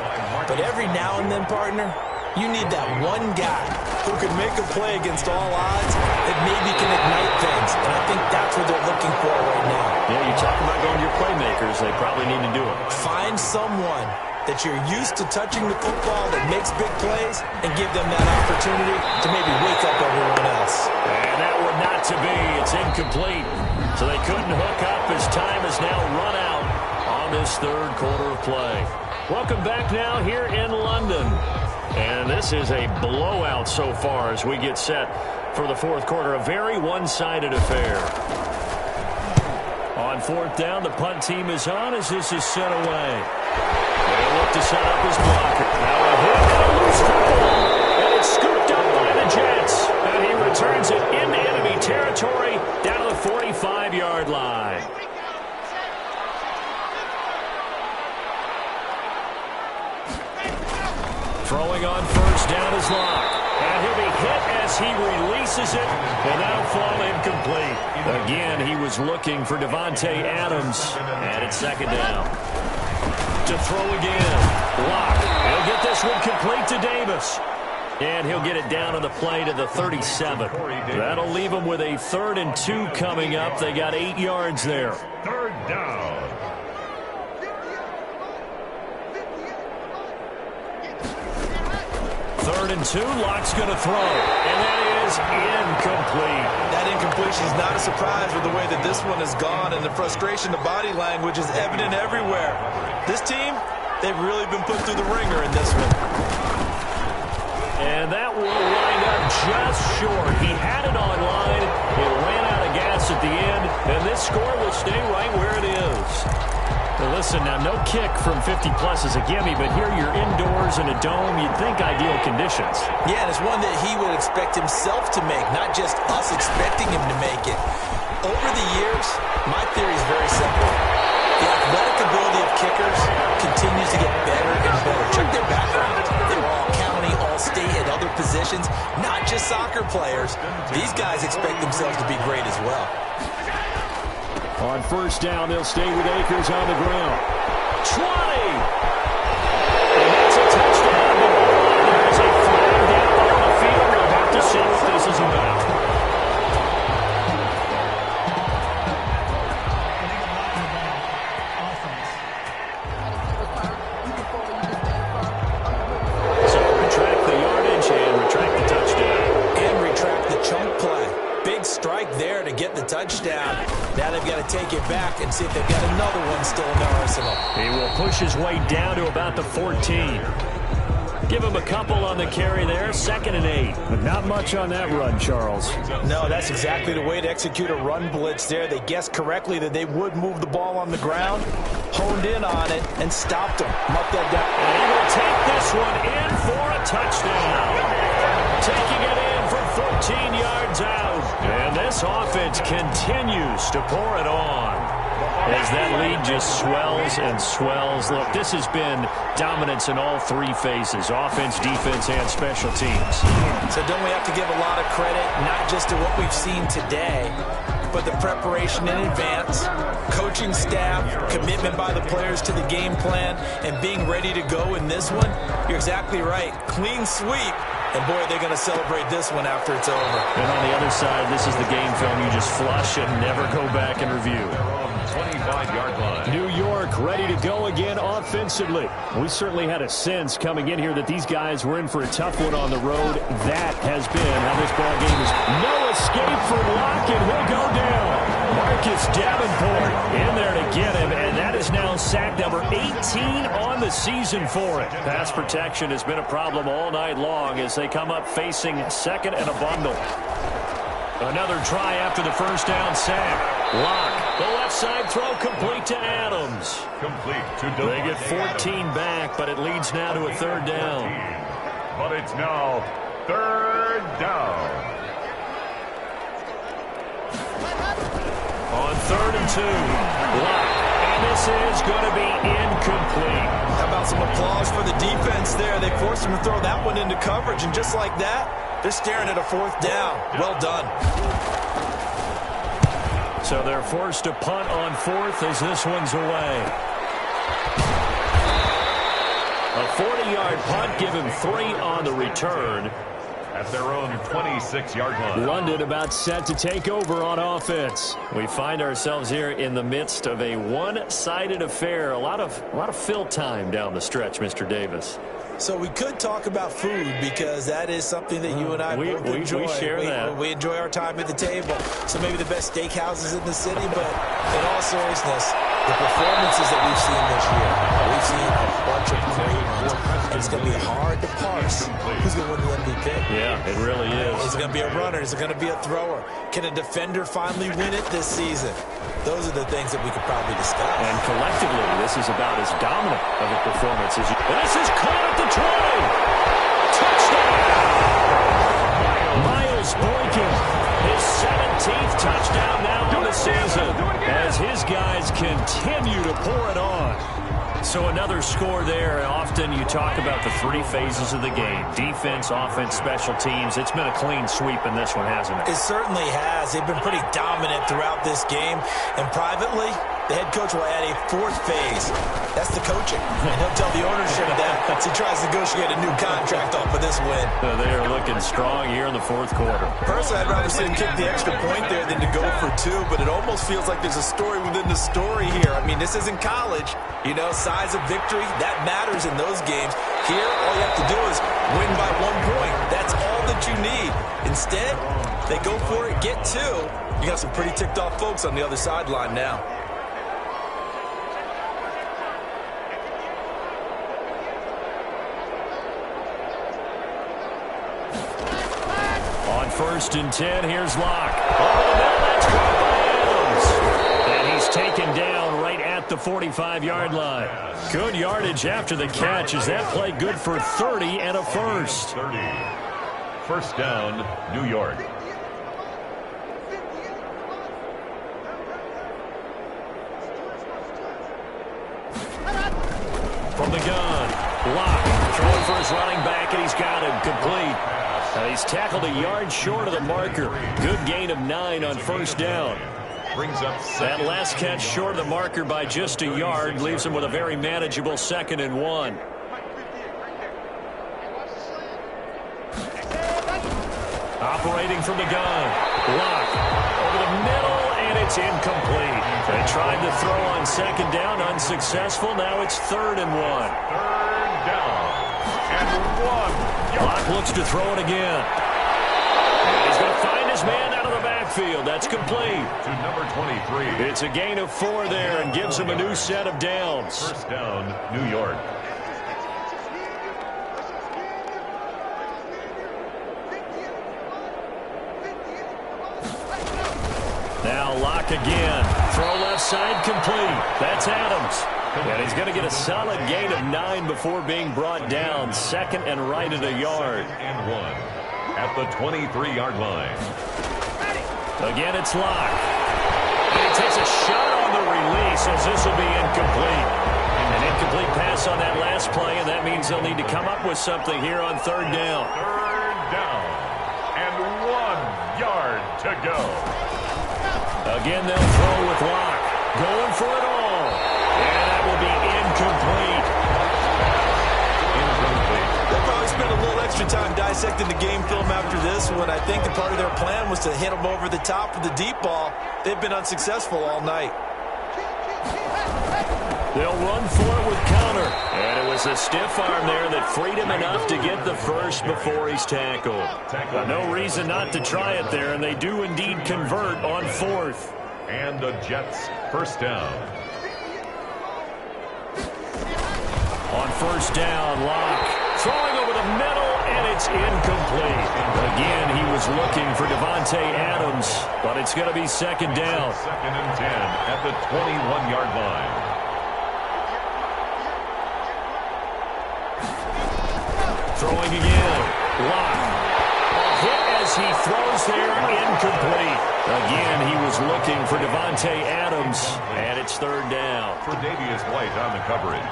But every now and then, partner, you need that one guy who can make a play against all odds that maybe can ignite things. And I think that's what they're looking for right now. Yeah, you talk about going to your playmakers. They probably need to do it. Find someone that you're used to touching the football that makes big plays and give them that opportunity to maybe wake up everyone else. And that would not to be. It's incomplete. So they couldn't hook up as time is now run out on this third quarter of play. Welcome back now here in London. And this is a blowout so far as we get set for the fourth quarter. A very one-sided affair. On 4th down, the punt team is on as this is sent away. They look to set up his blocker. Now a hit and a loose football. And it's scooped up by the Jets. And he returns it into enemy territory down to the 45-yard line. Throwing on 1st down is Locke. And he'll be hit as he releases it. And that'll fall incomplete. Again, he was looking for Devontae Adams. And it's 2nd down. To throw again. Locke. He'll get this one complete to Davis. And he'll get it down on the play to the 37. That'll leave him with a 3rd and 2 coming up. They got 8 yards there. 3rd down. 3rd and 2, Locke's going to throw. And that is incomplete. That incompletion is not a surprise with the way that this one has gone, and the frustration, the body language is evident everywhere. This team, they've really been put through the ringer in this one. And that will wind up just short. He had it on line. It ran out of gas at the end, and this score will stay right where it is. Well, listen, now no kick from 50-plus is a gimme, but here you're indoors in a dome. You'd think ideal conditions. Yeah, and it's one that he would expect himself to make, not just us expecting him to make it. over the years, my theory is very simple. The athletic ability of kickers continues to get better and better. Check their background. They were all county, all state, and other positions, not just soccer players. These guys expect themselves to be great as well. On first down, they'll stay with Akers on the ground. 20! And that's a touchdown. There's a flag down on the field. We'll have to see what this is about. So retract the yardage and retract the touchdown. And retract the chunk play. Big strike there to get the touchdown. Now they've got to take it back and see if they've got another one still in their arsenal. He will push his way down to about the 14. Give him a couple on the carry there, 2nd and 8. But not much on that run, Charles. No, that's exactly the way to execute a run blitz there. They guessed correctly that they would move the ball on the ground, honed in on it, and stopped them. Mark that down. And he will take this one in for a touchdown. Taking it in for 14 yards out. And this offense continues to pour it on as that lead just swells and swells. Look, this has been dominance in all three phases, offense, defense, and special teams. So don't we have to give a lot of credit, not just to what we've seen today, but the preparation in advance, coaching staff, commitment by the players to the game plan, and being ready to go in this one? You're exactly right. Clean sweep. And, boy, they're going to celebrate this one after it's over. And on the other side, this is the game film you just flush and never go back and review. 25-yard line. New York ready to go again offensively. We certainly had a sense coming in here that these guys were in for a tough one on the road. That has been how this ball game is. No escape for Locke, and he'll go down. Marcus Davenport in there to get him, and that is now sack number 18 on the season for it. Pass protection has been a problem all night long as they come up facing 2nd and a bundle. Another try after the first down sack. Locke, the left side throw complete to Adams. Complete to They get 14 back, but it leads now to a 3rd down. But it's now 3rd down. On 3rd and 2, Locke, and this is going to be incomplete. How about some applause for the defense there? They forced him to throw that one into coverage, and just like that, they're staring at a 4th down. Well done. So they're forced to punt on 4th as this one's away. A 40-yard punt, give him 3 on the return. At their own 26-yard line. London about set to take over on offense. We find ourselves here in the midst of a one-sided affair. A lot of fill time down the stretch, Mr. Davis. So we could talk about food because that is something that you and I both enjoy. We share that. We enjoy our time at the table. So maybe the best steakhouses in the city, but in all seriousness, the performances that we've seen this year, we've seen a bunch of great ones. And it's going to be hard to parse who's going to win the MVP. Yeah, it really is. Is it going to be a runner? Is it going to be a thrower? Can a defender finally win it this season? Those are the things that we could probably discuss. And collectively, this is about as dominant of a performance as you... And this is caught at the 20! Touchdown! Miles Boykin, his 17th touchdown now on the season, as his guys continue to pour it on. So another score there. Often you talk about the 3 phases of the game. Defense, offense, special teams. It's been a clean sweep in this one, hasn't it? It certainly has. They've been pretty dominant throughout this game. And privately, the head coach will add a 4th phase. That's the coaching. And he'll tell the ownership that as he tries to negotiate a new contract off of this win. They are looking strong here in the 4th quarter. Personally, I'd rather see him kick the extra point there than to go for 2, but it almost feels like there's a story within the story here. I mean, this isn't college. You know, size of victory, that matters in those games. Here, all you have to do is win by 1 point. That's all that you need. Instead, they go for it, get 2. You got some pretty ticked off folks on the other sideline now. On 1st and 10, here's Locke. Over the middle, that's caught by Adams. And he's taken down right at the 45-yard line. Good yardage after the catch. Is that play good for 30 and a first? 30. First down, New York. from the gun. Locke throwing for his running back, and he's got him complete. Now he's tackled a yard short of the marker. Good gain of 9 on first down. Brings up that last catch short of the marker by just a yard leaves him with a very manageable 2nd and 1. Operating from the gun. Locke over the middle, and it's incomplete. They tried to throw on 2nd down, unsuccessful. Now it's 3rd and 1. 3rd down and 1. Locke looks to throw it again. And he's going to find his man out of the backfield. That's complete. To number 23. It's a gain of 4 there and gives him a new set of downs. First down, New York. Now Locke again. Throw left side complete. That's Adams. And he's going to get a solid gain of 9 before being brought down. 2nd and right at a yard. 2nd and 1 at the 23-yard line. Again, it's Locke. And he takes a shot on the release as this will be incomplete. An incomplete pass on that last play, and that means they'll need to come up with something here on 3rd down. 3rd down and 1 yard to go. Again, they'll throw with Locke. Going for it all. And that will be incomplete. They'll probably spend a little extra time dissecting the game film after this one. I think the part of their plan was to hit them over the top with the deep ball. They've been unsuccessful all night. They'll run for it with counter. And it was a stiff arm there that freed him enough to get the first before he's tackled. No reason not to try it there, and they do indeed convert on 4th. And the Jets first down. On first down, Locke throwing over the middle, and it's incomplete. Again, he was looking for Davante Adams, but it's going to be 2nd down. 2nd and 10 at the 21-yard line. Throwing again. Locke. Hit as he throws there, incomplete. Again, he was looking for Davante Adams, and it's 3rd down. Tre'Davious White on the coverage.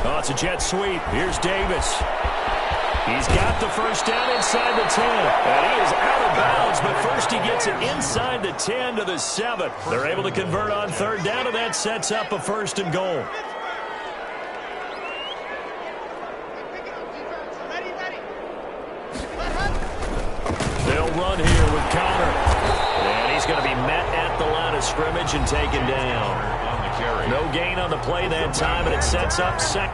Oh, it's a jet sweep. Here's Davis. He's got the first down inside the 10. And he is out of bounds, but first he gets it inside the 10 to the 7. They're able to convert on 3rd down, and that sets up a 1st and goal. They'll run here with Connor. And he's going to be met at the line of scrimmage and taken down. No gain on the play that time, and it sets up 2nd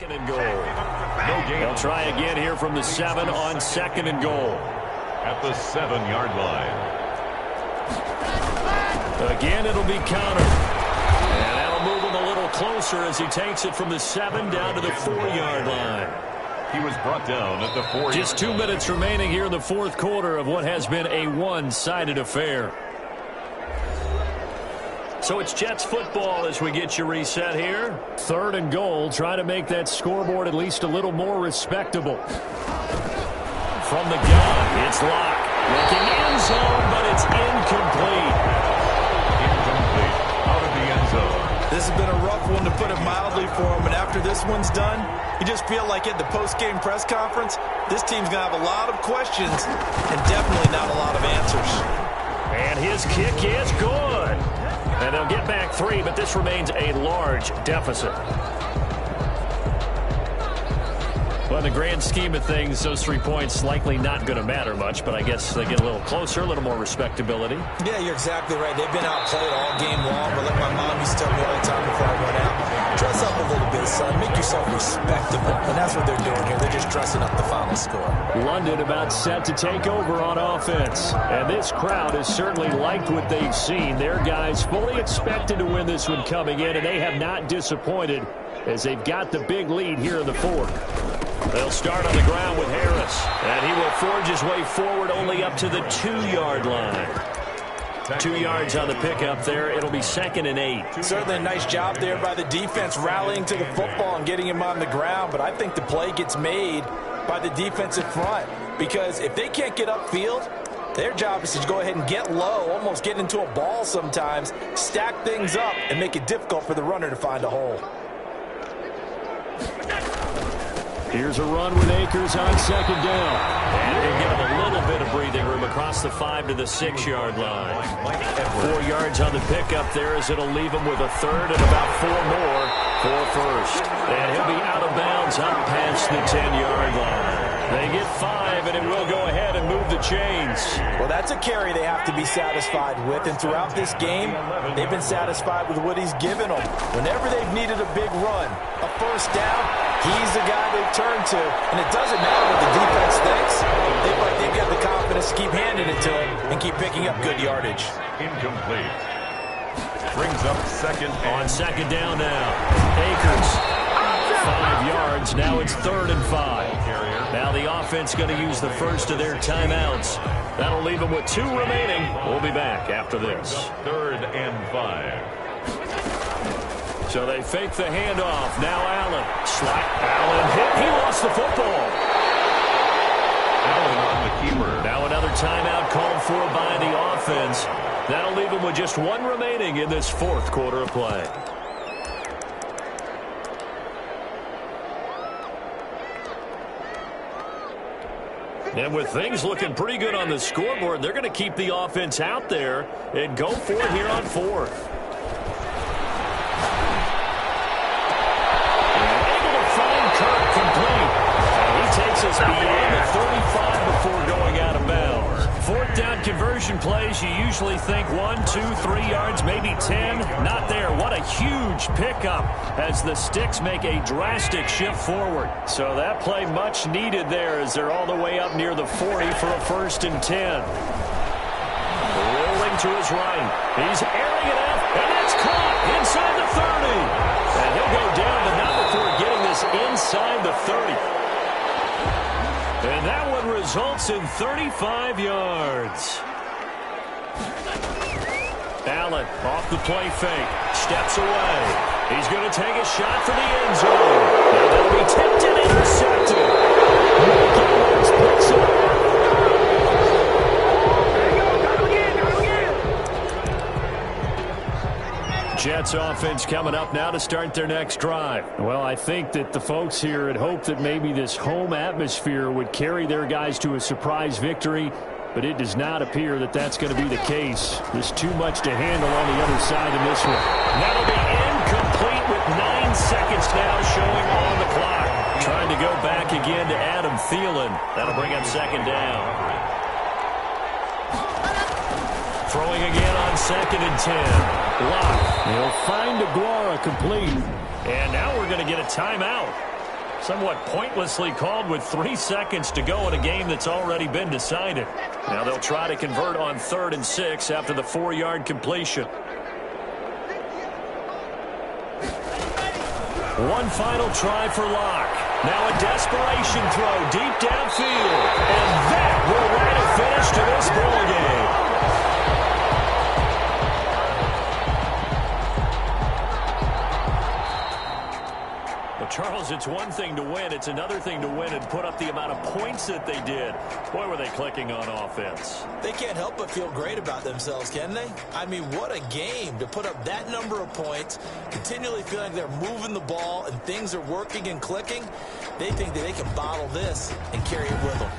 and goal. No gain. They'll try again here from the 7 on 2nd and goal. At the 7-yard line. Again, it'll be Connor. And that'll move him a little closer as he takes it from the 7 down to the 4-yard line. He was brought down at the 4. Just 2 minutes remaining here in the 4th quarter of what has been a one-sided affair. So it's Jets football as we get you reset here. 3rd and goal. Try to make that scoreboard at least a little more respectable. From the gun, it's Locke. Looking end zone, but it's incomplete. Incomplete. Out of the end zone. This has been a rough one, to put it mildly, for him. And after this one's done, you just feel like at the post-game press conference, this team's going to have a lot of questions and definitely not a lot of answers. And his kick is good. And they'll get back 3, but this remains a large deficit. Well, in the grand scheme of things, those 3 points likely not going to matter much, but I guess they get a little closer, a little more respectability. Yeah, you're exactly right. They've been outplayed all game long, but like my mom used to tell me all the time before I went out, dress up a little bit, son. Make yourself respectable. And that's what they're doing here. They're just dressing up the final score. London about set to take over on offense. And this crowd has certainly liked what they've seen. Their guys fully expected to win this one coming in, and they have not disappointed as they've got the big lead here in the 4th. They'll start on the ground with Harris, and he will forge his way forward only up to the 2-yard line. 2 yards on the pickup there. It'll be 2nd and 8. Certainly a nice job there by the defense rallying to the football and getting him on the ground, but I think the play gets made by the defensive front, because if they can't get upfield, Their job is to go ahead and get low, almost get into a ball sometimes, stack things up, and make it difficult for the runner to find a hole. Here's a run with Akers on second down. And they give him a little bit of breathing room across the 5 to the 6-yard line. 4 yards on the pickup there as it'll leave him with a third and about 4 more for first. And he'll be out of bounds up past the 10-yard line. They get 5, and it will go ahead and move the chains. Well, that's a carry they have to be satisfied with, and throughout this game, they've been satisfied with what he's given them. Whenever they've needed a big run, a first down, he's the guy they turn to, and it doesn't matter what the defense thinks. They feel like they've got the confidence to keep handing it to him and keep picking up good yardage. Incomplete. Brings up second. On second down now. Akers. 5 yards. Now it's 3rd and 5. Now the offense going to use the first of their timeouts. That'll leave them with 2 remaining. We'll be back after this. 3rd and 5. So they fake the handoff. Now Allen. Allen hit. He lost the football. Allen on the keeper. Now another timeout called for by the offense. That'll leave them with just 1 remaining in this 4th quarter of play. And with things looking pretty good on the scoreboard, they're going to keep the offense out there and go for it here on 4th. And able to find Kirk complete. And he takes us beyond the 35 before going out of bounds. 4th down conversion plays, you usually think 1, 2, 3 yards, maybe 10. Not there. What a huge pickup as the Sticks make a drastic shift forward. So that play much needed there as they're all the way up near the 40 for a 1st and 10. Rolling to his right. He's airing it out, and it's caught inside the 30. And he'll go down, but not before getting this inside the 30. And that one results in 35 yards. Allen off the play fake. Steps away. He's going to take a shot for the end zone. And that'll be tipped and intercepted. Mike Evans picks it up. Jets offense coming up now to start their next drive. Well, I think that the folks here had hoped that maybe this home atmosphere would carry their guys to a surprise victory, but it does not appear that that's going to be the case. There's too much to handle on the other side in this one. That'll be incomplete with 9 seconds now showing on the clock. Trying to go back again to Adam Thielen. That'll bring up 2nd down. Throwing again on 2nd and 10. Lock. He'll find Aguara complete. And now we're going to get a timeout. Somewhat pointlessly called with 3 seconds to go in a game that's already been decided. Now they'll try to convert on 3rd and 6 after the 4-yard completion. One final try for Locke. Now a desperation throw deep downfield. And that will write a finish to this ball game. Charles, it's one thing to win. It's another thing to win and put up the amount of points that they did. Boy, were they clicking on offense. They can't help but feel great about themselves, can they? I mean, what a game to put up that number of points, continually feeling they're moving the ball and things are working and clicking. They think that they can bottle this and carry it with them.